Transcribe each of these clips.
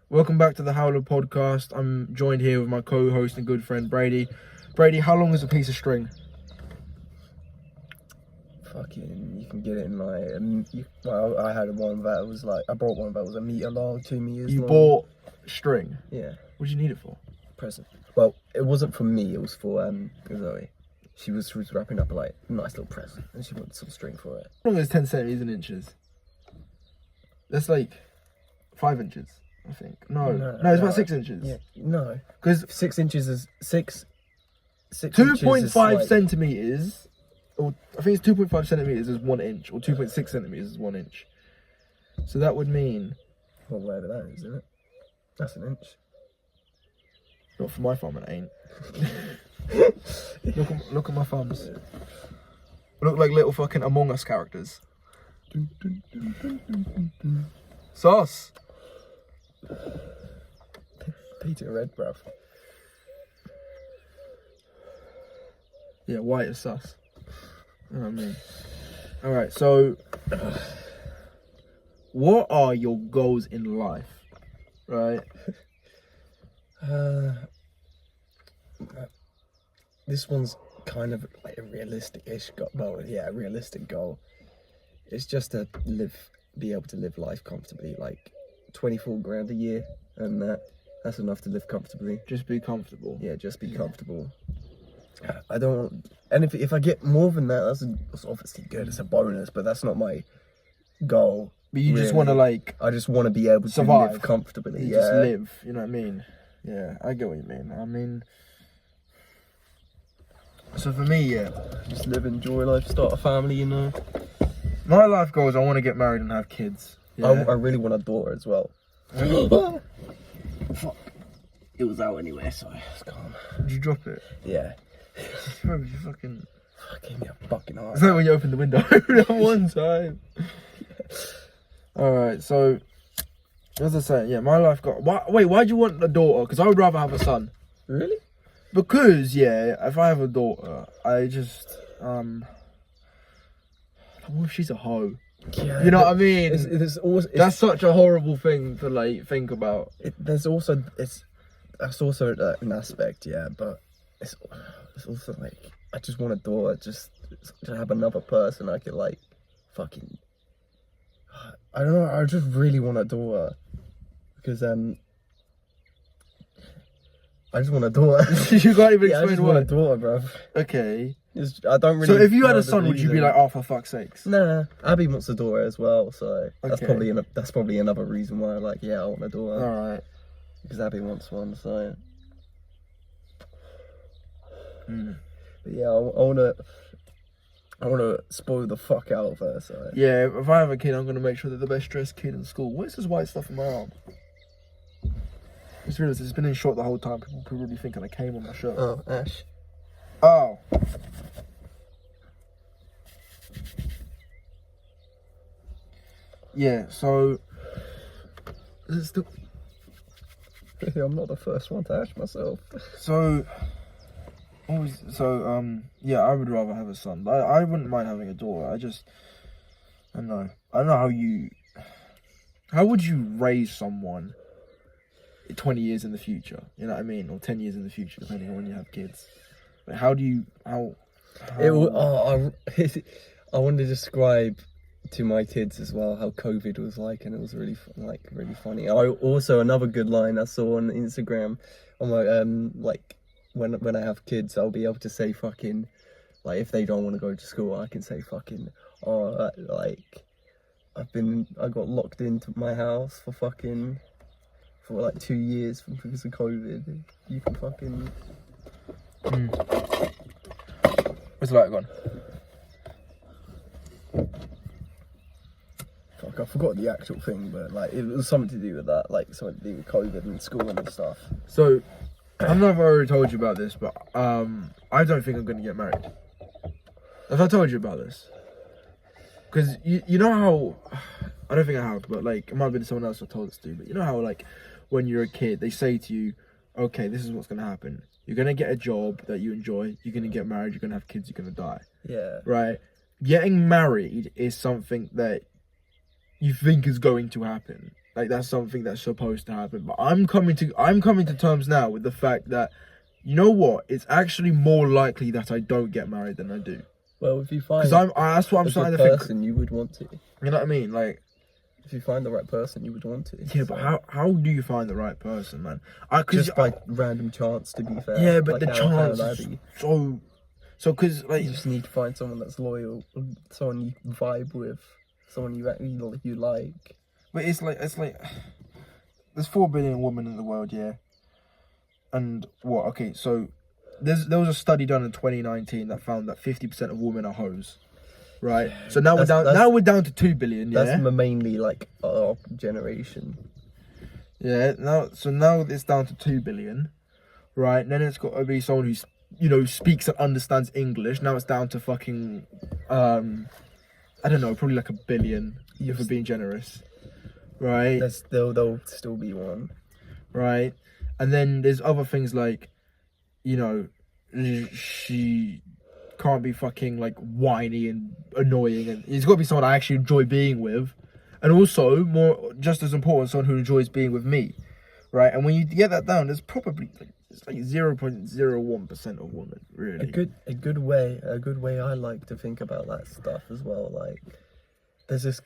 Welcome back to the Howler podcast. I'm joined here with my co-host and good friend Brady. Brady, how long is a piece of string? Fucking, you can get it in like, I had one that was like, I brought one that was 1 meter long, 2 meters You long. bought string? Yeah. What did you need it for? Present. Well, it wasn't for me, it was for Zoe. She was wrapping up like a nice little present and she wanted some string for it. How long is 10 centimeters in inches? That's like 5 inches, I think. No, it's about 6 inches. Yeah, no. Because 6 inches is 6 2.5 like, centimeters, or I think it's 2.5 centimeters is 1 inch, or 2.6 centimeters is 1 inch. So that would mean, well, whatever that is, isn't it? That's an inch. not for my thumb, it ain't. Look at my thumbs. Look like little fucking Among Us characters. Sauce. Peter Red, bruv. Yeah, white is sus. You know what I mean? Alright, so what are your goals in life? Right? This one's kind of like a realistic-ish goal. Well, yeah, a realistic goal. It's just to be able to live life comfortably, like 24 grand a year, and that's enough to live comfortably. Just be comfortable. Yeah, just be comfortable. I don't, and if I get more than that, that's obviously good. It's a bonus, but that's not my goal. But you just really. want to like I just want to be able survive. to live comfortably. You Yeah, just live. You know what I mean? Yeah, I get what you mean. I mean, so for me, yeah, just live, enjoy life, start a family. You know, my life goal is I want to get married and have kids. Yeah. I really want a daughter as well. Fuck. It was out anyway, so it's calm. Did you drop it? Yeah. Bro, you fucking... Gave me a fucking heart. It's like when you open the window that one time. Alright, so as I say, yeah, my life got... Why'd you want a daughter? Because I would rather have a son. Really? Because, yeah, if I have a daughter, I just... What if she's a hoe? Yeah. You know what I mean? That's such a horrible thing to, like, think about. That's also an aspect, yeah, but it's also like, I just want a daughter, just to have another person I could like fucking, I don't know, I just really want a daughter because I just want a daughter. You can't even I explain just why. want a daughter, bruv. Okay. I don't really. So if you had know a the son, would you be reason. like, oh, for fuck's sakes? Nah, Abby wants a daughter as well, so that's Okay. probably another reason why I want a daughter. Alright. Because Abby wants one, so. But yeah, I wanna spoil the fuck out of her, so. Yeah, if I have a kid, I'm gonna make sure they're the best dressed kid in school. What is this white stuff in my arm? I just realised it's been in short the whole time. People probably thinking I came on my shirt. Oh, Ash. Oh. Yeah, so is it still... I'm not the first one to ash myself. So yeah, I would rather have a son. But I wouldn't mind having a daughter. I don't know how would you raise someone 20 years in the future, you know what I mean, or 10 years in the future, depending on when you have kids. Like, I want to describe to my kids as well how COVID was like, and it was really funny. Also another good line I saw on Instagram on my like when I have kids, I'll be able to say fucking, like, if they don't want to go to school, I can say fucking, oh, like, I got locked into my house for like 2 years because of COVID. You can fucking. Where's the light gone? Fuck, I forgot the actual thing, but like it was something to do with that, like something to do with COVID and school and stuff. So, I don't know if I already told you about this, but I don't think I'm going to get married. Have I told you about this? Because you know how, I don't think I have, but like, it might have been someone else I told this to, but you know how like, when you're a kid, they say to you, okay, this is what's going to happen. You're going to get a job that you enjoy, you're going to get married, you're going to have kids, you're going to die. Yeah. Right? Getting married is something that you think is going to happen. Like that's something that's supposed to happen. But I'm coming to terms now with the fact that, you know what? It's actually more likely that I don't get married than I do. Well, if you find Because that's what I'm a starting good to think. person, you would want to. You know what I mean? Like, If you find the right person, you would want to. yeah, but how do you find the right person, man? Cause Just by random chance, to be fair. yeah, but Like, the how would chance that is be? so because like You just need to find someone that's loyal, someone you vibe with, someone you like. but it's like there's 4 billion women in the world, yeah. And what? Okay, so there was a study done in 2019 that found that 50% of women are hoes, right? So now we're down to 2 billion, yeah. That's mainly like our generation. Yeah. Now it's down to 2 billion, right? And then it's got to be someone who's speaks and understands English. Now it's down to fucking I don't know, probably like 1 billion if we're being generous, right? There'll still be one. Right? And then there's other things like, she can't be fucking like whiny and annoying, and it's got to be someone I actually enjoy being with, and also just as important, someone who enjoys being with me, right? And when you get that down, there's probably it's like 0.01% of women, really. A good way I like to think about that stuff as well. Like, there's this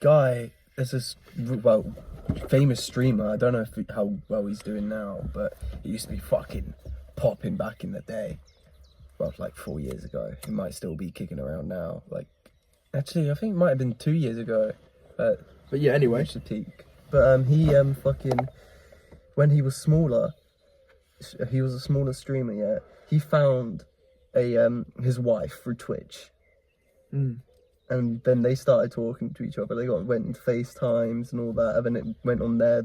famous streamer. I don't know how well he's doing now, but he used to be fucking popping back in the day. Well, like 4 years ago. He might still be kicking around now. Like, actually, I think it might have been 2 years ago. But yeah, anyway. Reached the peak. But he fucking, when he was smaller, he was a smaller streamer. Yeah, he found his wife through Twitch. And then they started talking to each other. They went in FaceTimes and all that. And then it went on there.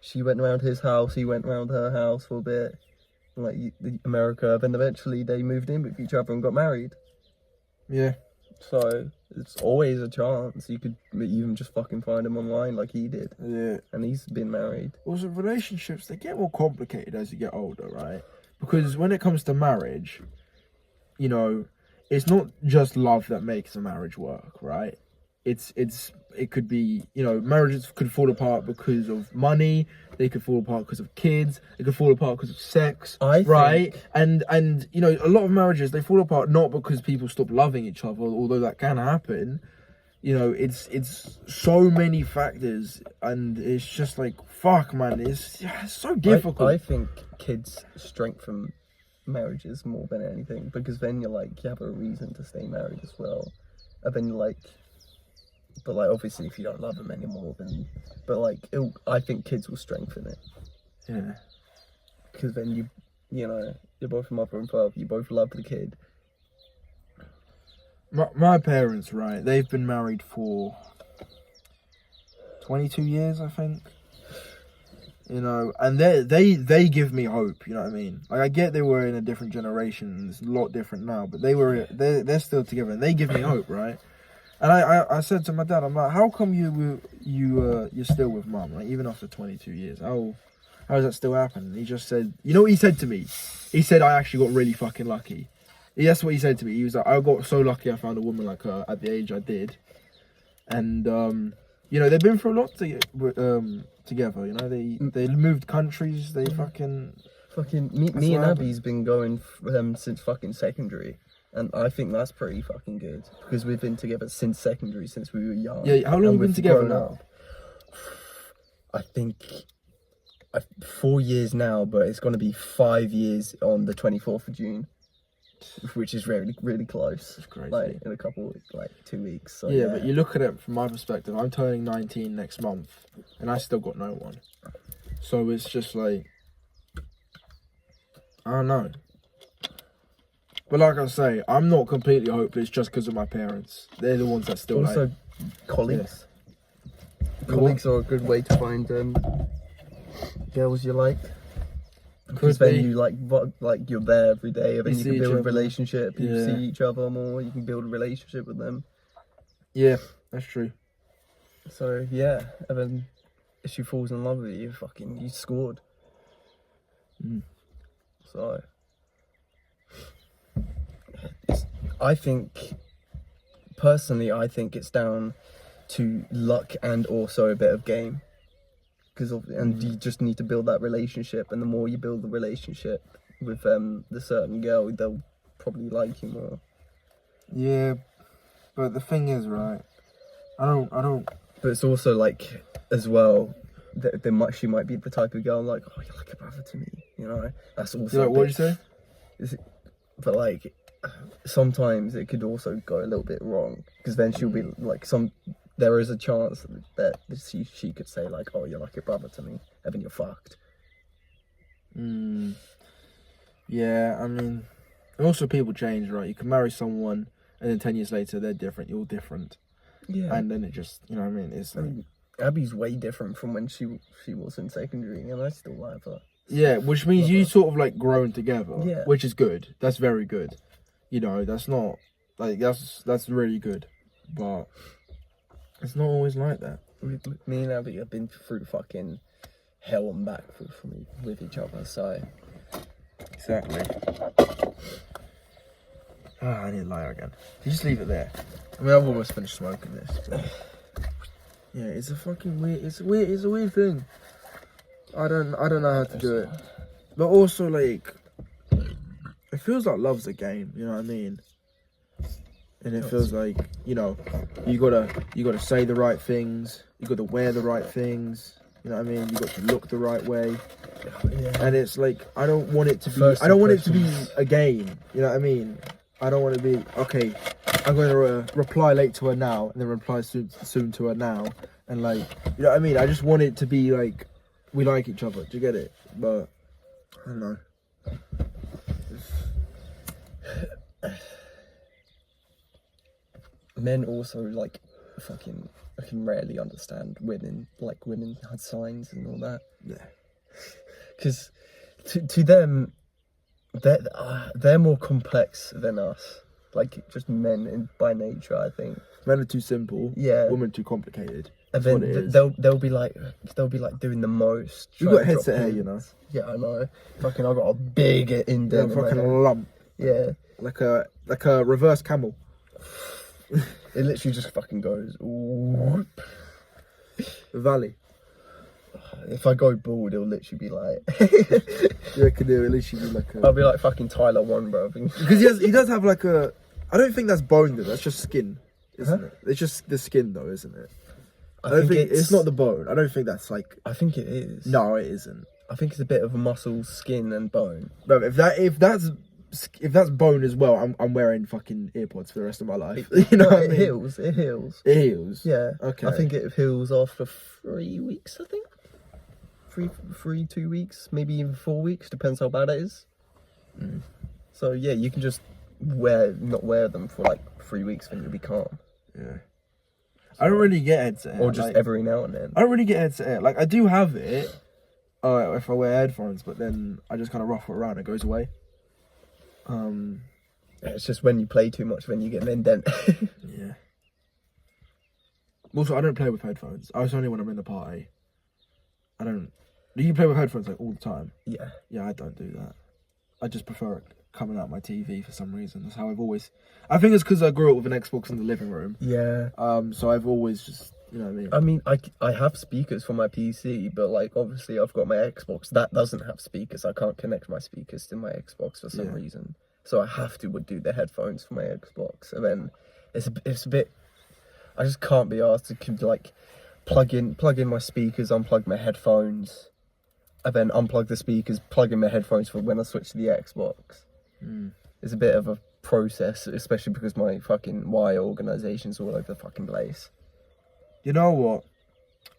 She went around his house. He went around her house for a bit, like America. Then eventually they moved in with each other and got married. Yeah. So it's always a chance. You could even just fucking find him online like he did. Yeah. And he's been married. Also, relationships, they get more complicated as you get older, right? Because when it comes to marriage, it's not just love that makes a marriage work, right? It could be, marriages could fall apart because of money. They could fall apart because of kids. They could fall apart because of sex, right? And a lot of marriages, they fall apart not because people stop loving each other, although that can happen. It's so many factors, and it's just like, fuck, man, it's so difficult. I think kids strengthen marriages more than anything, because then you have a reason to stay married as well. And then but obviously if you don't love them anymore, then I think kids will strengthen it. Yeah. Because then you're both mother and father, you both love the kid. My parents, right, they've been married for 22 years, I think. And they give me hope, you know what I mean? Like, I get they were in a different generation, it's a lot different now, but they're still together, and they give me hope, right? And I said to my dad, I'm like, how come you're still with mum, like, even after 22 years? How does that still happen? And he just said, you know what he said to me? He said, I actually got really fucking lucky. That's what he said to me. He was like, I got so lucky I found a woman like her at the age I did. And, they've been through a lot together, they moved countries, they fucking me and Abby's been going since fucking secondary. And I think that's pretty fucking good, because we've been together since secondary, since we were young. Yeah, how long have we been together now? I think 4 years now, but it's going to be 5 years on the 24th of June, which is really, really close. It's crazy. In a couple, 2 weeks. So, yeah, but you look at it from my perspective, I'm turning 19 next month, and I still got no one. So it's just like, I don't know. But like I say, I'm not completely hopeless just because of my parents. They're the ones that still also colleagues. Yeah. Colleagues are a good way to find girls you like. Because then you you're there every day, and then you can build a relationship. You see each other more. You can build a relationship with them. Yeah, that's true. So yeah, and then if she falls in love with you, you scored. So I think it's down to luck and also a bit of game. And you just need to build that relationship, and the more you build the relationship with the certain girl, they'll probably like you more. Yeah, but the thing is, right? I don't. But it's also like, as well, that she might be the type of girl like, oh, you're like a brother to me, you know. That's also. Yeah, what did you say? But like, sometimes it could also go a little bit wrong, because then she'll be like there is a chance that she could say like, oh, you're like a brother to me, and then you're fucked. Yeah, I mean, also people change, right? You can marry someone, and then 10 years later they're different. You're different. Yeah. And then it just, you know what I mean? It's like, Abby's way different from when she was in secondary, and I still like her. Yeah, which means you sort of like grown together. Yeah. Which is good. That's very good. You know, that's not like that's really good, but it's not always like that. Me and Abby have been through fucking hell and back with each other, so. Exactly. I need a lighter again. You just leave it there. I mean, I've almost finished smoking this. But... yeah, it's a fucking weird. It's a weird thing. I don't know how to do it. But also, like, it feels like love's a game. You know what I mean? And it feels like, you know, you gotta say the right things. You gotta wear the right things. You know what I mean? You got to look the right way. Yeah. And it's like, I don't want it to be. I don't want it to be a game. You know what I mean? I don't want to be okay. I'm going to reply late to her now, and then reply soon to her now, and like, you know what I mean? I just want it to be like, we like each other. Do you get it? But I don't know. Men also like fucking can rarely understand women, like women had signs and all that. Yeah. Because to them, they're more complex than us. Like just men by nature, I think. Men are too simple. Yeah. Women too complicated. And then they'll be like doing the most. You got headset hair, you know. Yeah, I know. Fucking, I got a big indent. Yeah, fucking lump. Yeah. Like a reverse camel. It literally just fucking goes. Whoop. Valley. If I go bald, it'll literally be like. You reckon it'll literally be like a... I'll be like fucking Tyler One, bro. Because he does have like a. I don't think that's bone though. That's just skin, isn't it? It's just the skin though, isn't it? I don't think it's not the bone. I don't think that's like. I think it is. No, it isn't. I think it's a bit of a muscle, skin, and bone. Bro, if that's bone as well, I'm wearing fucking earpods for the rest of my life. You know what I mean? It heals. It heals. Yeah. Okay. I think it heals after 3 weeks. I think 2 weeks, maybe even 4 weeks. Depends how bad it is. So yeah, you can just not wear them for like 3 weeks, then you'll be calm. Yeah. I don't really get headset hair. Or just like, every now and then. I don't really get headset hair. Like I do have it. If I wear headphones, but then I just kind of ruffle around. It goes away. It's just when you play too much, then you get an indent. Yeah. Also, I don't play with headphones. I was only when I'm in the party. I don't. Do you play with headphones like all the time? Yeah. Yeah, I don't do that. I just prefer it coming out my TV for some reason. That's how I've always. I think it's because I grew up with an Xbox in the living room. Yeah. So I've always just. You know what I mean? I have speakers for my PC, but like obviously I've got my Xbox that doesn't have speakers. I can't connect my speakers to my Xbox for some reason, so I have to do the headphones for my Xbox. And then it's a bit. I just can't be asked to like plug in my speakers, unplug my headphones, and then unplug the speakers, plug in my headphones for when I switch to the Xbox. It's a bit of a process, especially because my fucking wire organization's all over the fucking place. You know what?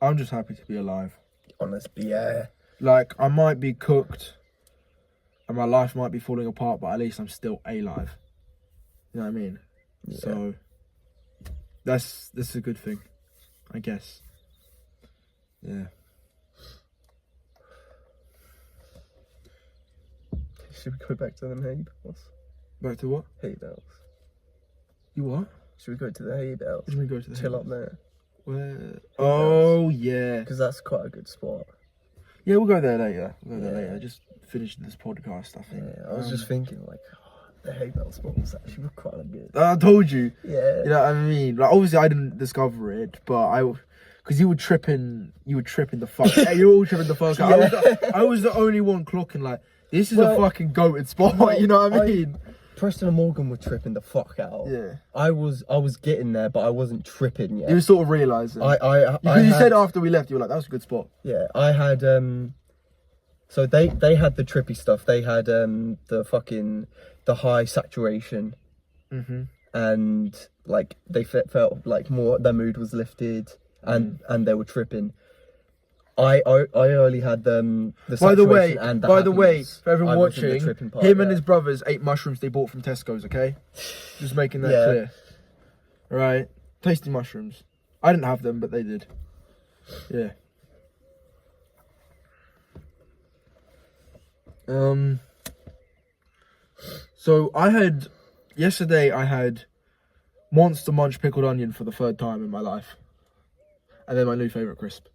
I'm just happy to be alive. Honestly, yeah. Like, I might be cooked and my life might be falling apart, but at least I'm still alive. You know what I mean? Yeah. So, this is a good thing, I guess. Yeah. Should we go back to them hay bales? Back to what? Hay bales. You what? Should we go to the hay bales? Should we go to the chill up there? Where? Oh, yeah. Because that's quite a good spot. Yeah, we'll go there later. Just finish this podcast, I think. Yeah, I was just thinking, like, The hay bale spot was actually kind of good. I told you. Yeah. You know what I mean? Like, obviously, I didn't discover it, but because you were tripping the fuck. Yeah, you were all tripping the fuck out. I was the only one clocking like, this is a fucking goated spot. You know what I mean? Preston and Morgan were tripping the fuck out. Yeah. I was getting there, but I wasn't tripping yet. You were sort of realising. I You said after we left, you were like, that was a good spot. Yeah, I had so they had the trippy stuff. They had the high saturation, and like they felt like more their mood was lifted, and they were tripping. I only had the saturation and the by the way, happiness. for everyone I was in the watching, tripping part, him and his brothers ate mushrooms they bought from Tesco's. Okay, just making that clear. Right, tasty mushrooms. I didn't have them, but they did. Yeah. So yesterday I had Monster Munch pickled onion for the third time in my life, and then my new favourite crisp.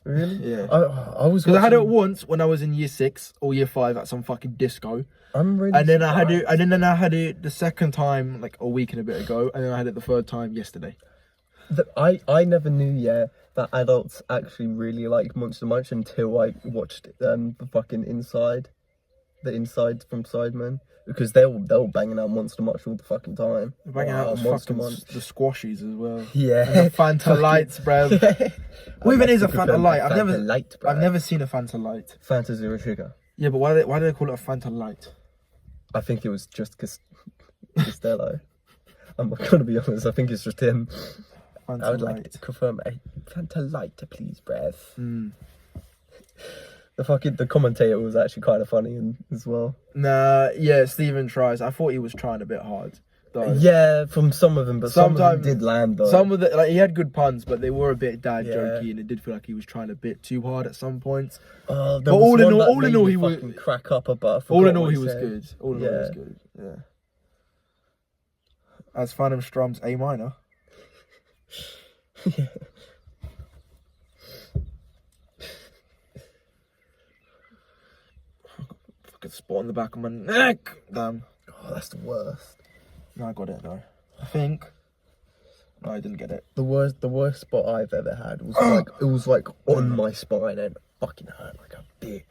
Really? Yeah. I was Because I had it once when I was in year 6 or year 5 at some fucking disco. I'm really. And then I had it, and then I had it the second time like a week and a bit ago, and then I had it the third time yesterday. I never knew that adults actually really like Monster Munch until I watched the fucking Inside from Sidemen, because they were banging out Monster Munch all the fucking time. They're banging out the fucking the squashies as well. Yeah. And the Fanta Lights, bro. What even is a Fanta Light? I've never seen a Fanta Light. Fanta Zero Sugar. Yeah, but why do they call it a Fanta Light? I think it was just Costello. I'm not gonna be honest. I think it's just him. Fanta I would Light. like to confirm a Fanta Light, please, bruv. Mm. The commentator was actually kind of funny as well. Nah, yeah, Stephen tries. I thought he was trying a bit hard. Though. Yeah, from some of them, but some of them did land though. Some of the he had good puns, but they were a bit dad jokey, and it did feel like he was trying a bit too hard at some points. But all in all, he was crack up a butt. All in all, he was good. All in all, he was good. Yeah. As Phantom Strum's A minor. Yeah. Fucking spot on the back of my neck. Damn. Oh, that's the worst. No, I got it though. I think. No, I didn't get it. The worst spot I've ever had was like on my spine and fucking hurt like a bitch.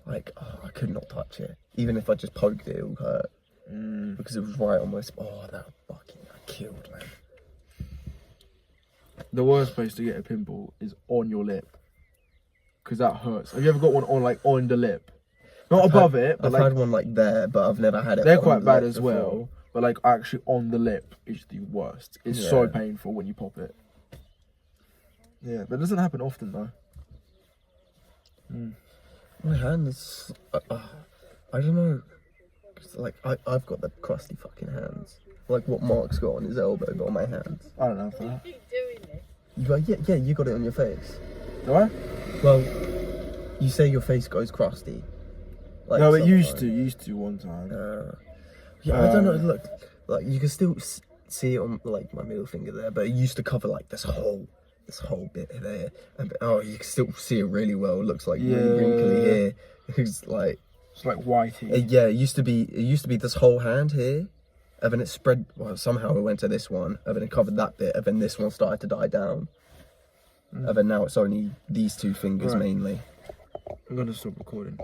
Like, I could not touch it. Even if I just poked it, it would hurt. Because it was right on my spine. Oh, that fucking got killed, man. The worst place to get a pimple is on your lip, because that hurts. Have you ever got one on the lip? Not above it, but I've had one like there, but I've never had it. They're quite bad as before. well, but like actually on the lip is the worst. It's so painful when you pop it. Yeah, but it doesn't happen often though. My hands, I don't know. Like I've got the crusty fucking hands. Like what Mark's got on his elbow, but on my hands. I don't know for that. You go, yeah, you got it on your face. Do I? Well, you say your face goes crusty. Like No, it used to one time. Yeah, I don't know. Look, like you can still see it on like my middle finger there, but it used to cover like this whole bit there, and you can still see it really well. It looks like really wrinkly here. It's like whitey. yeah, it used to be this whole hand here, and then it spread. Well, somehow it went to this one, and then it covered that bit, and then this one started to die down, and then now it's only these two fingers mainly. I'm gonna stop recording.